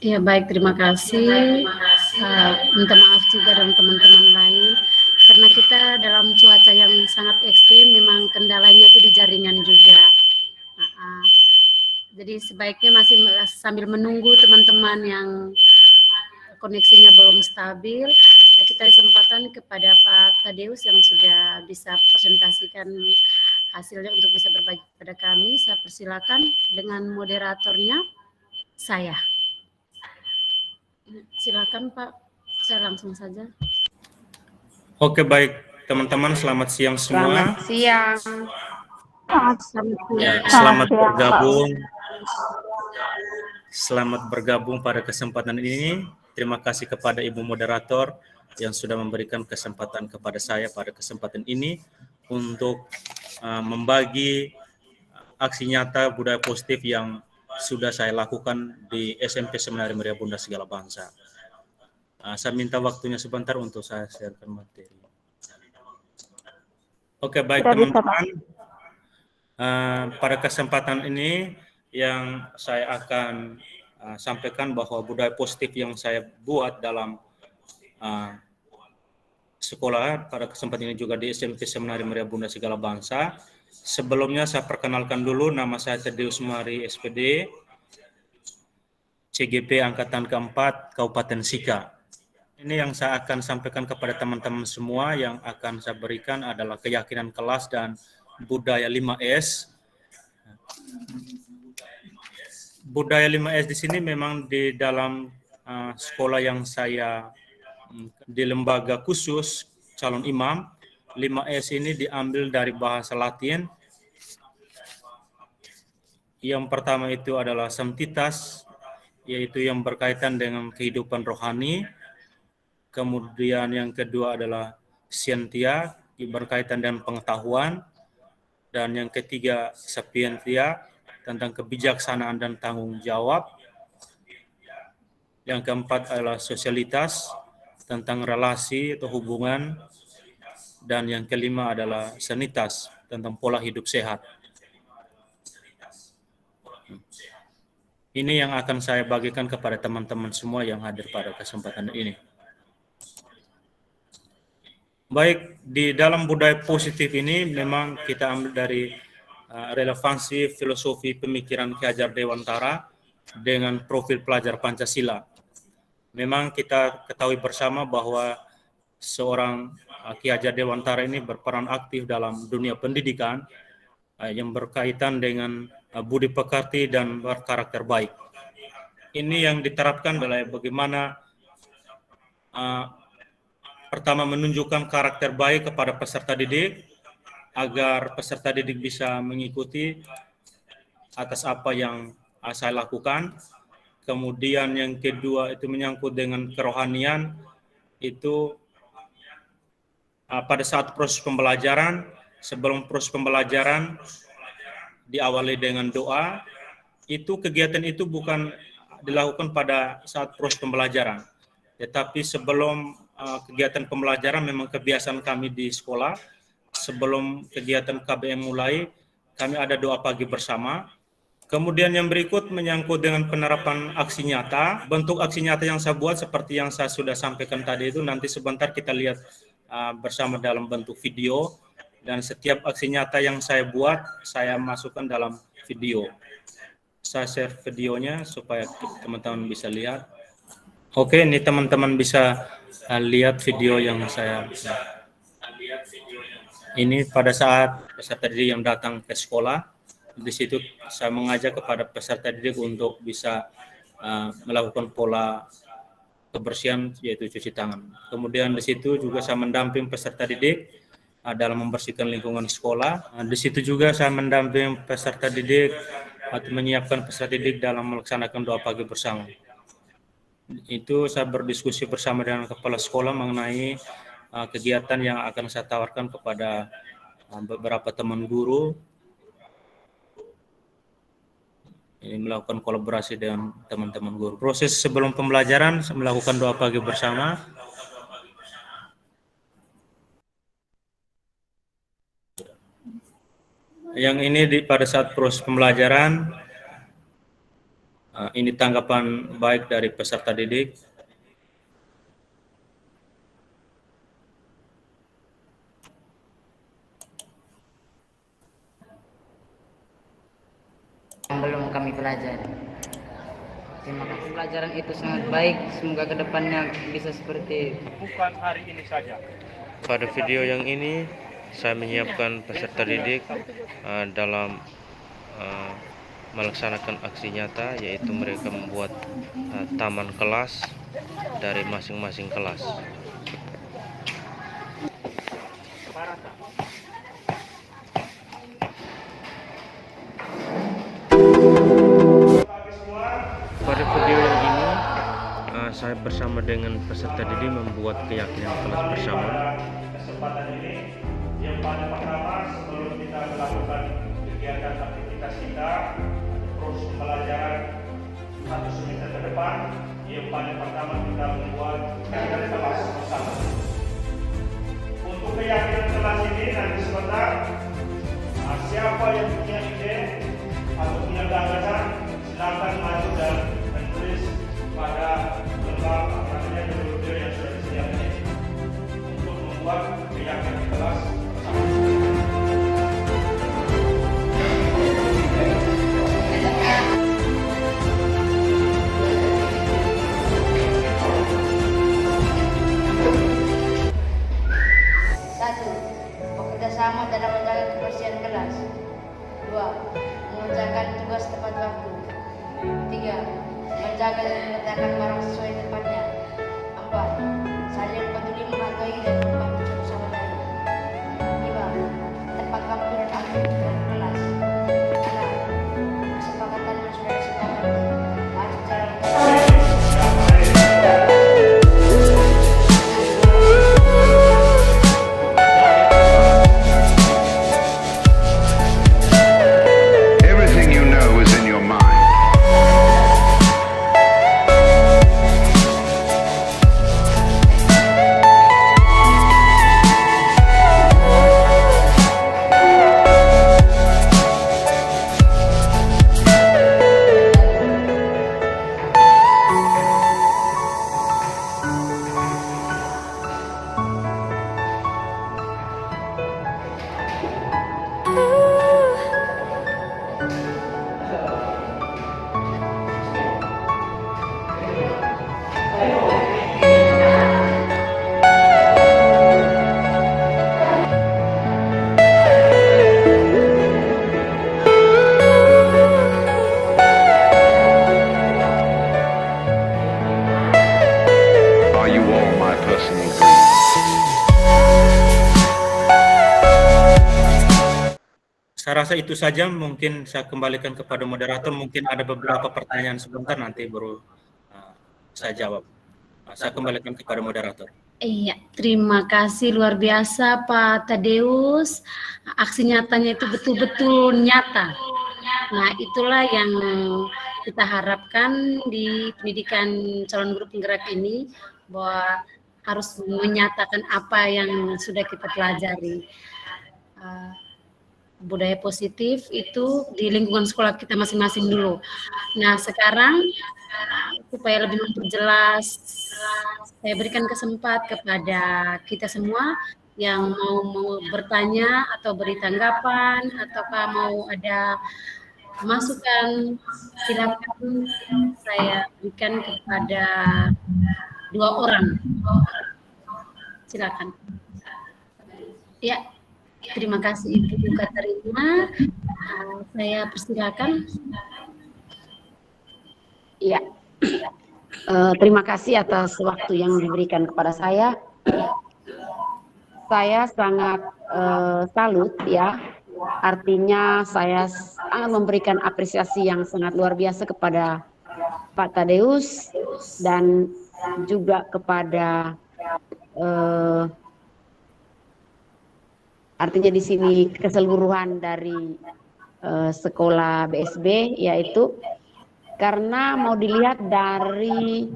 Ya baik, terima kasih. Minta maaf juga dengan teman-teman lain karena kita dalam cuaca yang sangat ekstrim, memang kendalanya itu di jaringan juga. Uh, jadi sebaiknya masih sambil menunggu teman-teman yang koneksinya belum stabil, kita kesempatan kepada Pak Tadeus yang sudah bisa presentasikan hasilnya untuk bisa berbagi kepada kami. Saya persilakan dengan moderatornya, saya. Silakan Pak, saya langsung saja. Oke, baik teman-teman, selamat siang semua. Selamat siang. Selamat bergabung. Selamat bergabung pada kesempatan ini. Terima kasih kepada Ibu Moderator yang sudah memberikan kesempatan kepada saya pada kesempatan ini untuk membagi aksi nyata budaya positif yang sudah saya lakukan di SMP Seminari Muria Bunda Segala Bangsa. Saya minta waktunya sebentar untuk saya sharekan materi. Oke, baik teman-teman. Pada kesempatan ini yang saya akan sampaikan bahwa budaya positif yang saya buat dalam sekolah pada kesempatan ini juga di SMP Seminari Muria Bunda Segala Bangsa. Sebelumnya saya perkenalkan dulu, nama saya Tadeus Sumari SPD, CGP Angkatan Keempat Kabupaten Sika. Ini yang saya akan sampaikan kepada teman-teman semua. Yang akan saya berikan adalah keyakinan kelas dan budaya 5S. Budaya 5S di sini memang di dalam sekolah yang saya di lembaga khusus calon imam. 5S ini diambil dari bahasa Latin. Yang pertama itu adalah Sanctitas, yaitu yang berkaitan dengan kehidupan rohani. Kemudian yang kedua adalah Scientia, berkaitan dengan pengetahuan. Dan yang ketiga Sapientia, tentang kebijaksanaan dan tanggung jawab. Yang keempat adalah Sosialitas, tentang relasi atau hubungan. Dan yang kelima adalah Sanitas, tentang pola hidup sehat. Ini yang akan saya bagikan kepada teman-teman semua yang hadir pada kesempatan ini. Baik, di dalam budaya positif ini memang kita ambil dari relevansi filosofi pemikiran Ki Hajar Dewantara dengan profil pelajar Pancasila. Memang kita ketahui bersama bahwa seorang Ki Hajar Dewantara ini berperan aktif dalam dunia pendidikan yang berkaitan dengan budi pekerti dan berkarakter baik. Ini yang diterapkan adalah bagaimana pertama menunjukkan karakter baik kepada peserta didik agar peserta didik bisa mengikuti atas apa yang saya lakukan. Kemudian yang kedua itu menyangkut dengan kerohanian, itu pada saat proses pembelajaran, sebelum proses pembelajaran diawali dengan doa. Itu kegiatan itu bukan dilakukan pada saat proses pembelajaran, tetapi sebelum kegiatan pembelajaran memang kebiasaan kami di sekolah, sebelum kegiatan KBM mulai, kami ada doa pagi bersama. Kemudian yang berikut menyangkut dengan penerapan aksi nyata. Bentuk aksi nyata yang saya buat seperti yang saya sudah sampaikan tadi itu, nanti sebentar kita lihat bersama dalam bentuk video. Dan setiap aksi nyata yang saya buat, saya masukkan dalam video. Saya share videonya supaya teman-teman bisa lihat. Oke, ini teman-teman bisa lihat video yang saya. Ini pada saat peserta didik yang datang ke sekolah. Di situ saya mengajak kepada peserta didik untuk bisa melakukan pola kebersihan, yaitu cuci tangan. Kemudian di situ juga saya mendamping peserta didik dalam membersihkan lingkungan sekolah. Di situ juga saya mendamping peserta didik atau menyiapkan peserta didik dalam melaksanakan doa pagi bersama. Itu saya berdiskusi bersama dengan kepala sekolah mengenai kegiatan yang akan saya tawarkan kepada beberapa teman guru. Ini melakukan kolaborasi dengan teman-teman guru. Proses sebelum pembelajaran melakukan doa pagi bersama. Yang ini pada saat proses pembelajaran Ini tanggapan baik dari peserta didik. Yang belum kami pelajari. Terima kasih, pelajaran itu sangat baik. Semoga kedepannya bisa seperti. Bukan hari ini saja. Pada video yang ini saya menyiapkan peserta didik dalam melaksanakan aksi nyata, yaitu mereka membuat taman kelas dari masing-masing kelas. Pada video yang ini saya bersama dengan peserta didik membuat keyakinan kelas bersama. Kesempatan ini yang paling pertama, sebelum kita melakukan kegiatan aktivitas kita terus pembelajaran 1 semester ke depan, yang paling pertama kita membuat keyakinan kelas bersama. Untuk keyakinan kelas ini nanti sebentar, siapa yang punya ide atau punya gagasan silakan maju dan menulis pada lembar judul yang sudah disediakan ini untuk membuat keyakinan kelas bersama. Bekerjasama dalam menjaga kebersihan kelas. 2. Mengerjakan tugas tepat waktu. 3. Menjaga dan meletakkan barang sesuai tempatnya. 4. Saling peduli menghargai dan membantu satu sama lain. 5. Tepat waktu dan aktif dalam kelas. 6. Kesepakatan yang sudah disepakati harus dijalankan. Saya rasa itu saja, mungkin saya kembalikan kepada moderator, mungkin ada beberapa pertanyaan sebentar nanti baru saya jawab. Saya kembalikan kepada moderator. Iya, terima kasih luar biasa Pak Tadeus. Aksi nyatanya itu betul-betul nyata. Nah, itulah yang kita harapkan di pendidikan calon guru penggerak ini, bahwa harus menyatakan apa yang sudah kita pelajari. Budaya positif itu di lingkungan sekolah kita masing-masing dulu. Nah, sekarang supaya lebih memperjelas, saya berikan kesempatan kepada kita semua yang mau bertanya atau beri tanggapan, ataukah mau ada masukan, silakan saya berikan kepada 2 orang. Silakan. Ya. Terima kasih Ibu Katarina. Saya persilakan. Ya, terima kasih atas waktu yang diberikan kepada saya. Saya sangat salut ya. Artinya saya sangat memberikan apresiasi yang sangat luar biasa kepada Pak Tadeus dan juga kepada artinya di sini keseluruhan dari sekolah BSB, yaitu karena mau dilihat dari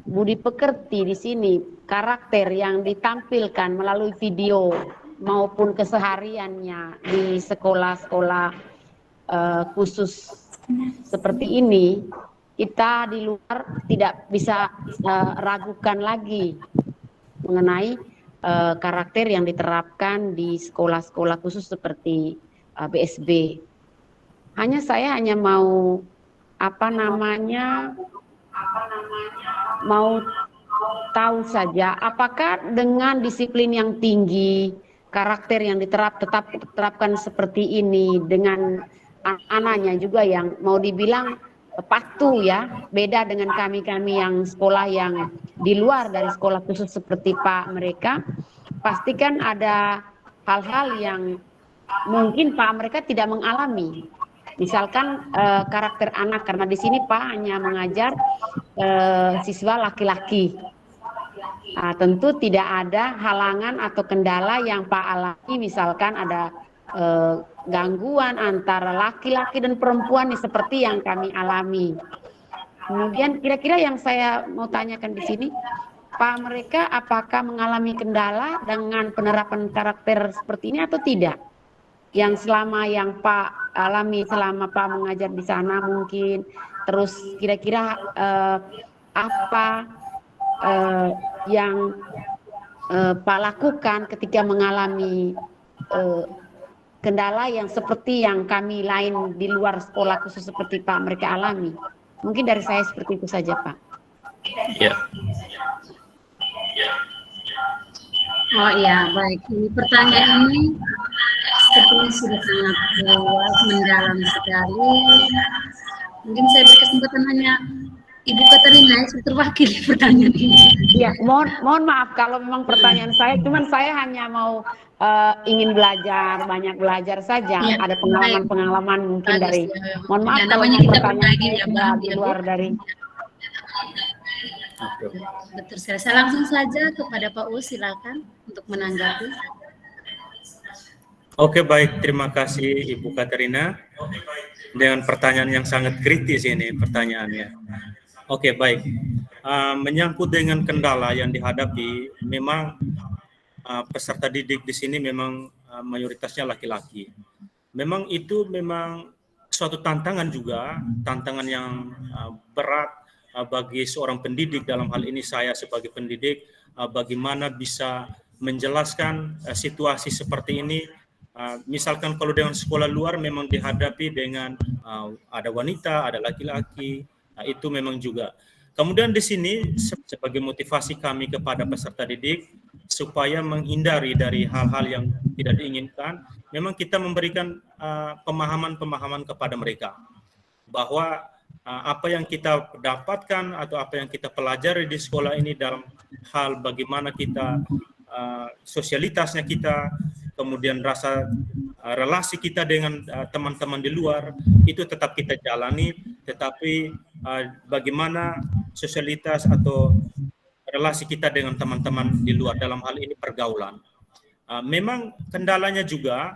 budi pekerti di sini, karakter yang ditampilkan melalui video maupun kesehariannya di sekolah-sekolah khusus seperti ini, kita di luar tidak bisa ragukan lagi mengenai karakter yang diterapkan di sekolah-sekolah khusus seperti BSB. Saya hanya mau mau tahu saja apakah dengan disiplin yang tinggi, karakter yang diterapkan seperti ini dengan anak-anaknya juga yang mau dibilang patuh ya, beda dengan kami yang sekolah yang di luar dari sekolah khusus seperti Pak mereka, pastikan ada hal-hal yang mungkin Pak mereka tidak mengalami. Misalkan karakter anak, karena di sini Pak hanya mengajar siswa laki-laki. Tentu tidak ada halangan atau kendala yang Pak alami, misalkan ada gangguan antara laki-laki dan perempuan seperti yang kami alami. Kemudian kira-kira yang saya mau tanyakan di sini, Pak mereka apakah mengalami kendala dengan penerapan karakter seperti ini atau tidak? Yang selama yang Pak alami selama Pak mengajar di sana mungkin, terus kira-kira apa yang Pak lakukan ketika mengalami kendala yang seperti yang kami lain di luar sekolah khusus seperti Pak mereka alami. Mungkin dari saya seperti itu saja, Pak. Ya. Oh iya, baik. Ini pertanyaan ini sepertinya sudah sangat luas, mendalam sekali. Mungkin saya berkesempatan hanya Ibu Katerina yang terwakili pertanyaan ini. Ya, mohon maaf kalau memang pertanyaan saya, cuman saya hanya mau ingin belajar, banyak belajar saja. Ya, ada pengalaman-pengalaman mungkin dari. Mohon maaf kalau pertanyaan saya di luar dari. Betul sekali. Saya langsung saja kepada Pak Us, silakan untuk menanggapi. Oke, baik. Terima kasih Ibu Katerina dengan pertanyaan yang sangat kritis ini pertanyaannya. Oke, baik. Menyangkut dengan kendala yang dihadapi, memang peserta didik di sini memang mayoritasnya laki-laki. Memang itu memang suatu tantangan juga, tantangan yang berat bagi seorang pendidik, dalam hal ini saya sebagai pendidik, bagaimana bisa menjelaskan situasi seperti ini. Misalkan kalau dengan sekolah luar memang dihadapi dengan ada wanita, ada laki-laki, itu memang juga. Kemudian di sini sebagai motivasi kami kepada peserta didik supaya menghindari dari hal-hal yang tidak diinginkan, memang kita memberikan pemahaman-pemahaman kepada mereka bahwa apa yang kita dapatkan atau apa yang kita pelajari di sekolah ini dalam hal bagaimana kita sosialitasnya kita, kemudian rasa relasi kita dengan teman-teman di luar itu tetap kita jalani, tetapi bagaimana sosialitas atau relasi kita dengan teman-teman di luar, dalam hal ini pergaulan. Memang kendalanya juga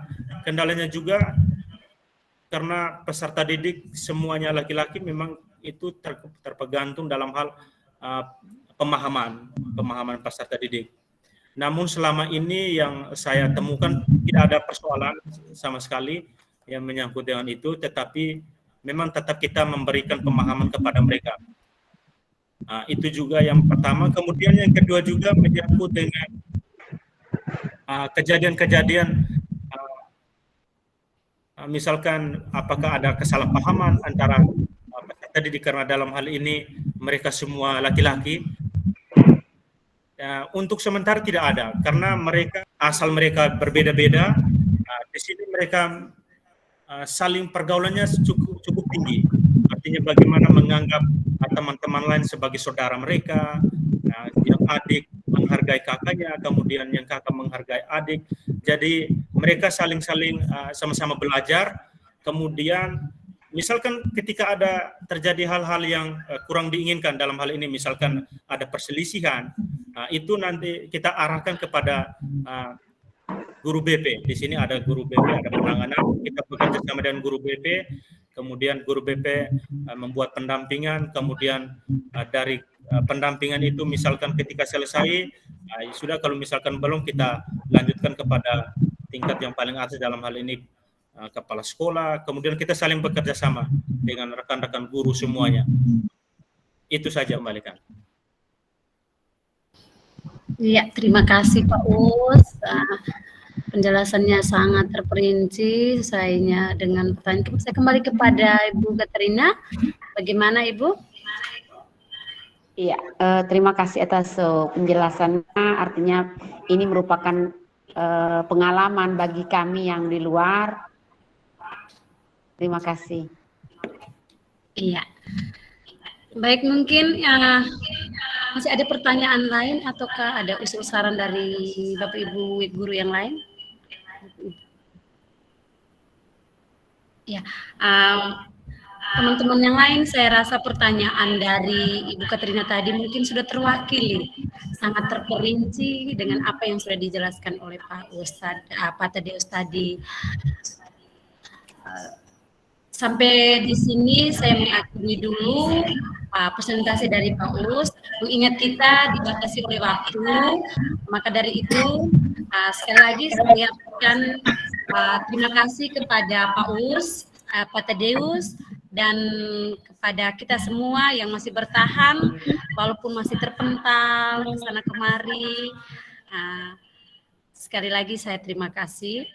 karena peserta didik semuanya laki-laki, memang itu terpegantung dalam hal pemahaman peserta didik. Namun selama ini yang saya temukan tidak ada persoalan sama sekali yang menyangkut dengan itu, tetapi memang tetap kita memberikan pemahaman kepada mereka. Itu juga yang pertama. Kemudian yang kedua juga menyangkut dengan kejadian-kejadian, misalkan apakah ada kesalahpahaman antara peserta didik, karena dalam hal ini mereka semua laki-laki. Untuk sementara tidak ada, karena asal mereka berbeda-beda. Di sini mereka saling pergaulannya cukup tinggi. Artinya bagaimana menganggap teman-teman lain sebagai saudara mereka, yang adik menghargai kakaknya, kemudian yang kakak menghargai adik. Jadi mereka saling-saling sama-sama belajar. Kemudian misalkan ketika ada terjadi hal-hal yang kurang diinginkan, dalam hal ini misalkan ada perselisihan, itu nanti kita arahkan kepada guru BP. Di sini ada guru BP, ada penanganan, kita bekerja sama dengan guru BP, kemudian guru BP membuat pendampingan, kemudian dari pendampingan itu misalkan ketika selesai, sudah, kalau misalkan belum, kita lanjutkan kepada tingkat yang paling atas, dalam hal ini kepala sekolah, kemudian kita saling bekerja sama dengan rekan-rekan guru semuanya. Itu saja Mbak Lika. Iya, terima kasih Pak Us. Penjelasannya sangat terperinci. Saya dengan pertanyaan, saya kembali kepada Ibu Katrina. Bagaimana Ibu? Iya, terima kasih atas penjelasannya. Artinya ini merupakan pengalaman bagi kami yang di luar. Terima kasih. Iya. Baik, mungkin masih ada pertanyaan lain ataukah ada usul saran dari Bapak Ibu guru yang lain? Ya, teman-teman yang lain, saya rasa pertanyaan dari Ibu Katrina tadi mungkin sudah terwakili, sangat terperinci dengan apa yang sudah dijelaskan oleh Pak Tadeus tadi. Sampai di sini saya mengakhiri dulu presentasi dari Pak Us. Mengingat kita dibatasi oleh waktu, maka dari itu sekali lagi saya ucapkan terima kasih kepada Pak Us, Pak Tadeus, dan kepada kita semua yang masih bertahan walaupun masih terpental ke sana kemari. Sekali lagi saya terima kasih.